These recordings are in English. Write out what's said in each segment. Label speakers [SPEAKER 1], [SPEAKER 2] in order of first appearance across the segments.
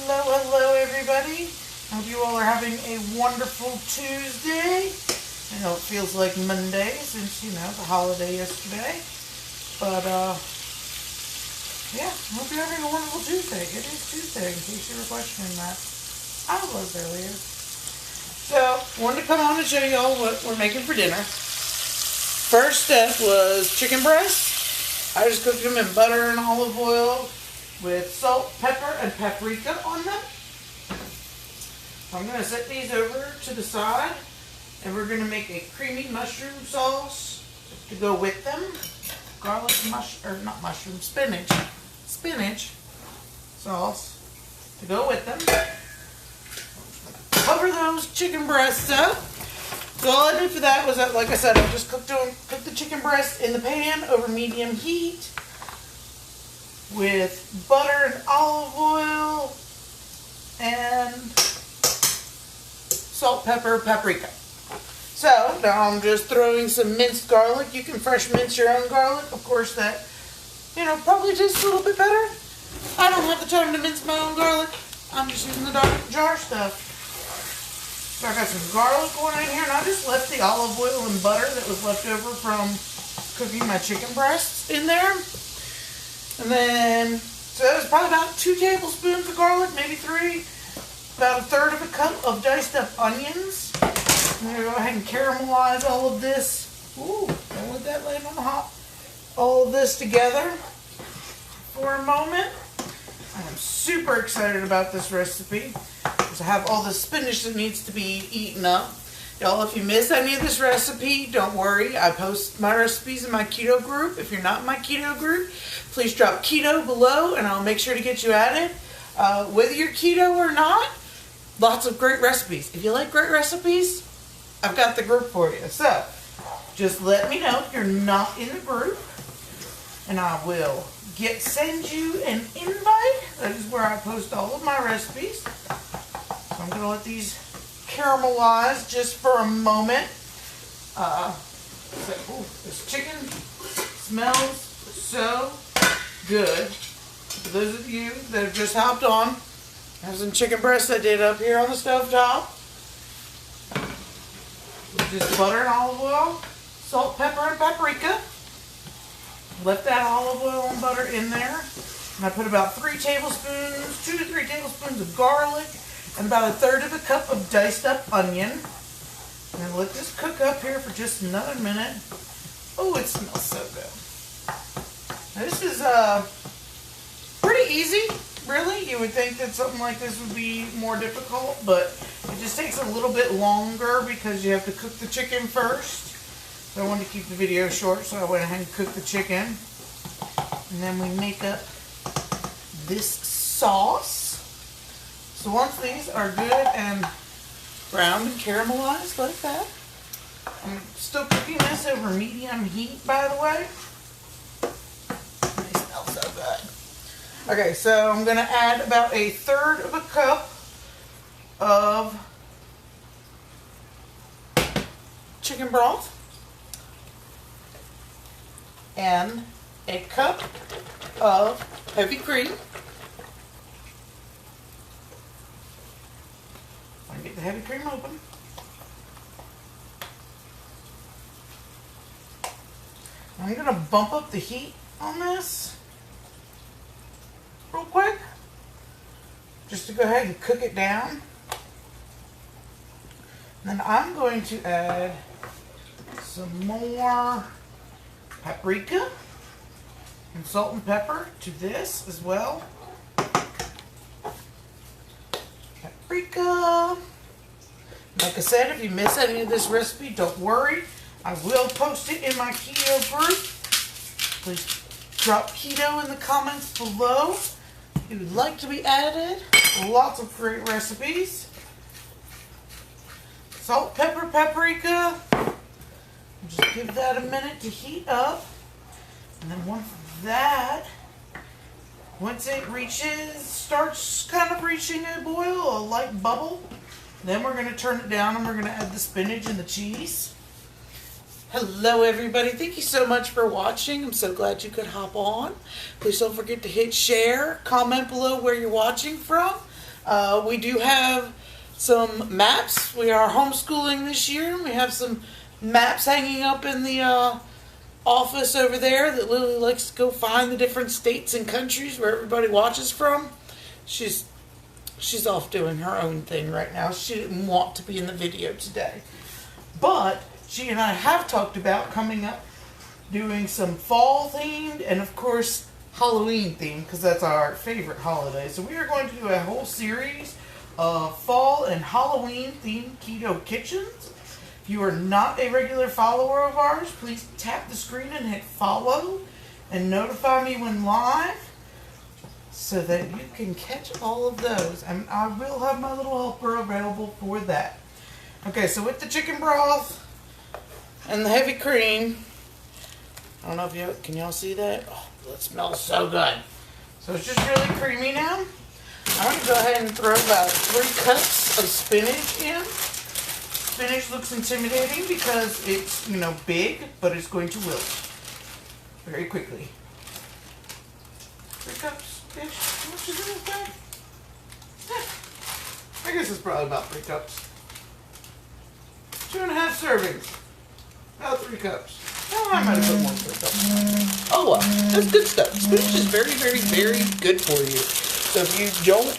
[SPEAKER 1] Hello everybody. I hope you all are having a wonderful Tuesday. I know it feels like Monday since, the holiday yesterday. But, yeah, I hope you're having a wonderful Tuesday. It is Tuesday, in case you were questioning that. I was earlier. So, wanted to come on and show you all what we're making for dinner. First step was chicken breasts. I just cooked them in butter and olive oil with salt, pepper, and paprika on them. I'm going to set these over to the side, and we're going to make a creamy mushroom sauce to go with them. Garlic spinach sauce to go with them. Cover those chicken breasts up. So all I did for that was that, like I said, I just cooked the chicken breast in the pan over medium heat with butter and olive oil and salt, pepper, paprika. So now I'm just throwing some minced garlic. You can fresh mince your own garlic. Of course, that, probably tastes a little bit better. I don't have the time to mince my own garlic. I'm just using the jar stuff. So I got some garlic going in here, and I just left the olive oil and butter that was left over from cooking my chicken breasts in there. And then, so that was probably about 2 tablespoons of garlic, maybe 3. About 1/3 of a cup of diced up onions. I'm going to go ahead and caramelize all of this. Ooh, don't let that land on the hot. All of this together for a moment. I'm super excited about this recipe because I have all the spinach that needs to be eaten up. Y'all, if you miss any of this recipe, don't worry. I post my recipes in my keto group. If you're not in my keto group, please drop keto below and I'll make sure to get you added. Whether you're keto or not, lots of great recipes. If you like great recipes, I've got the group for you. So, just let me know if you're not in the group and I will send you an invite. That is where I post all of my recipes. So I'm going to let these caramelize just for a moment. This chicken smells so good. For those of you that have just hopped on, I have some chicken breasts I did up here on the stovetop. Just butter and olive oil, salt, pepper, and paprika. Left that olive oil and butter in there. And I put about 2 to 3 tablespoons of garlic and about 1/3 of a cup of diced up onion. And let this cook up here for just another minute. Oh, it smells so good. Now this is pretty easy, really. You would think that something like this would be more difficult, but it just takes a little bit longer because you have to cook the chicken first. So I wanted to keep the video short, so I went ahead and cooked the chicken. And then we make up this sauce. So once these are good and browned and caramelized like that, I'm still cooking this over medium heat, by the way. They smell so good. Okay, so I'm going to add about 1/3 of a cup of chicken broth and a cup of heavy cream. I'm going to get the heavy cream open. I'm going to bump up the heat on this real quick, just to go ahead and cook it down. And then I'm going to add some more paprika and salt and pepper to this as well. Paprika. Like I said, if you miss any of this recipe, don't worry. I will post it in my keto group. Please drop keto in the comments below if you would like to be added. Lots of great recipes. Salt, pepper, paprika. Just give that a minute to heat up. And then once it starts kind of reaching a boil, a light bubble, then we're going to turn it down and we're going to add the spinach and the cheese. Hello everybody, thank you so much for watching. I'm so glad you could hop on. Please don't forget to hit share, comment below where you're watching from. We do have some maps. We are homeschooling this year. We have some maps hanging up in the office over there that Lily likes to go find the different states and countries where everybody watches from. She's off doing her own thing right now. She didn't want to be in the video today. But she and I have talked about coming up doing some fall themed and of course Halloween themed because that's our favorite holiday. So we are going to do a whole series of fall and Halloween themed keto kitchens. If you are not a regular follower of ours, please tap the screen and hit follow and notify me when live so that you can catch all of those. And I will have my little helper available for that. Okay, so with the chicken broth and the heavy cream, I don't know if y'all see that? Oh, that smells so good. So it's just really creamy now. I'm going to go ahead and throw about 3 cups of spinach in. Spinach looks intimidating because it's, big, but it's going to wilt very quickly. 3 cups-ish. How much is in this bag? I guess it's probably about 3 cups. 2.5 servings. About 3 cups. Oh, I might have put more than 3 cups. Oh well, that's good stuff. Spinach is very, very, very good for you. So if you don't,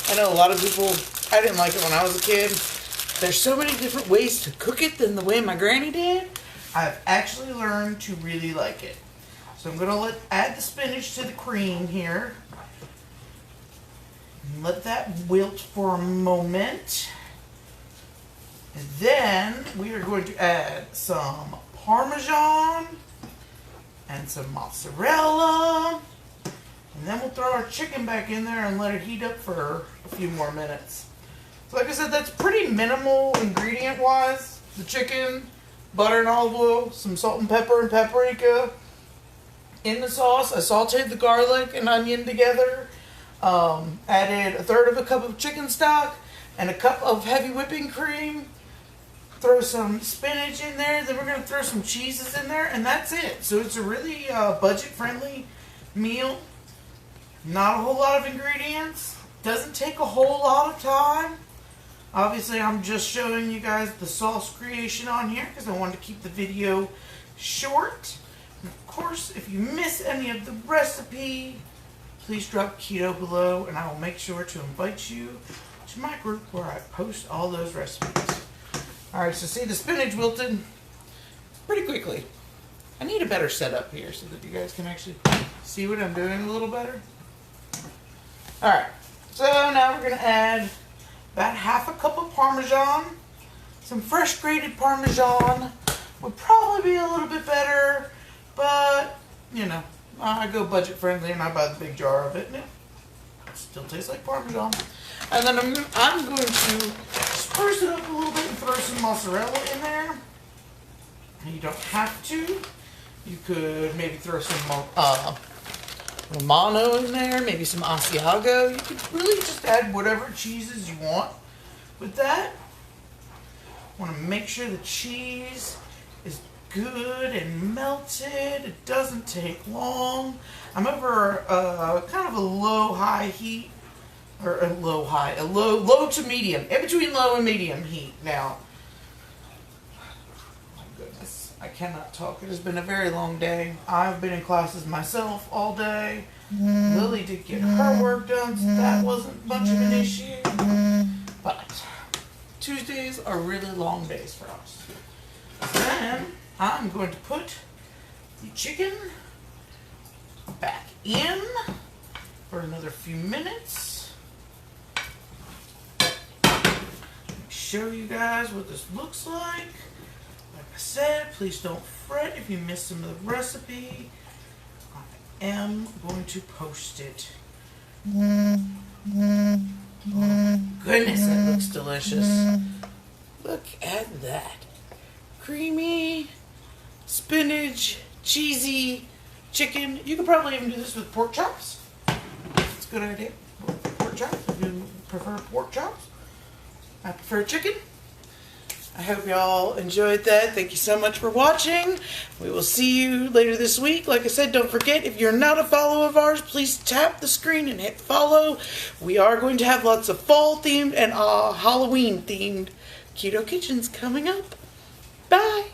[SPEAKER 1] I know a lot of people, I didn't like it when I was a kid. There's so many different ways to cook it than the way my granny did. I've actually learned to really like it. So I'm going to add the spinach to the cream here. And let that wilt for a moment. And then we are going to add some Parmesan and some mozzarella. And then we'll throw our chicken back in there and let it heat up for a few more minutes. So like I said, that's pretty minimal ingredient-wise. The chicken, butter and olive oil, some salt and pepper and paprika in the sauce. I sauteed the garlic and onion together. Added 1/3 cup of chicken stock and a cup of heavy whipping cream. Throw some spinach in there. Then we're going to throw some cheeses in there. And that's it. So it's a really budget-friendly meal. Not a whole lot of ingredients. Doesn't take a whole lot of time. Obviously, I'm just showing you guys the sauce creation on here because I wanted to keep the video short. And of course, if you miss any of the recipe, please drop keto below and I will make sure to invite you to my group where I post all those recipes. Alright, so see the spinach wilted pretty quickly. I need a better setup here so that you guys can actually see what I'm doing a little better. Alright, so now we're going to add about 1/2 cup of Parmesan. Some fresh grated Parmesan would probably be a little bit better, but, I go budget friendly and I buy the big jar of it. And it still tastes like Parmesan. And then I'm going to spruce it up a little bit and throw some mozzarella in there. And you don't have to. You could maybe throw some Romano in there, maybe some Asiago. You could really just add whatever cheeses you want with that. Want to make sure the cheese is good and melted. It doesn't take long. I'm over kind of a low-high heat. Or a low to medium. In between low and medium heat now. My goodness. I cannot talk. It has been a very long day. I've been in classes myself all day. Lily did get her work done, so that wasn't much of an issue. But Tuesdays are really long days for us. Then I'm going to put the chicken back in for another few minutes. Show you guys what this looks like. Like I said, please don't fret if you miss some of the recipe. I am going to post it. Oh goodness, that looks delicious. Look at that. Creamy, spinach, cheesy chicken. You could probably even do this with pork chops. It's a good idea. Pork chops if you prefer pork chops. I prefer chicken. I hope y'all enjoyed that. Thank you so much for watching. We will see you later this week. Like I said, don't forget, if you're not a follower of ours, please tap the screen and hit follow. We are going to have lots of fall-themed and Halloween-themed Keto Kitchens coming up. Bye!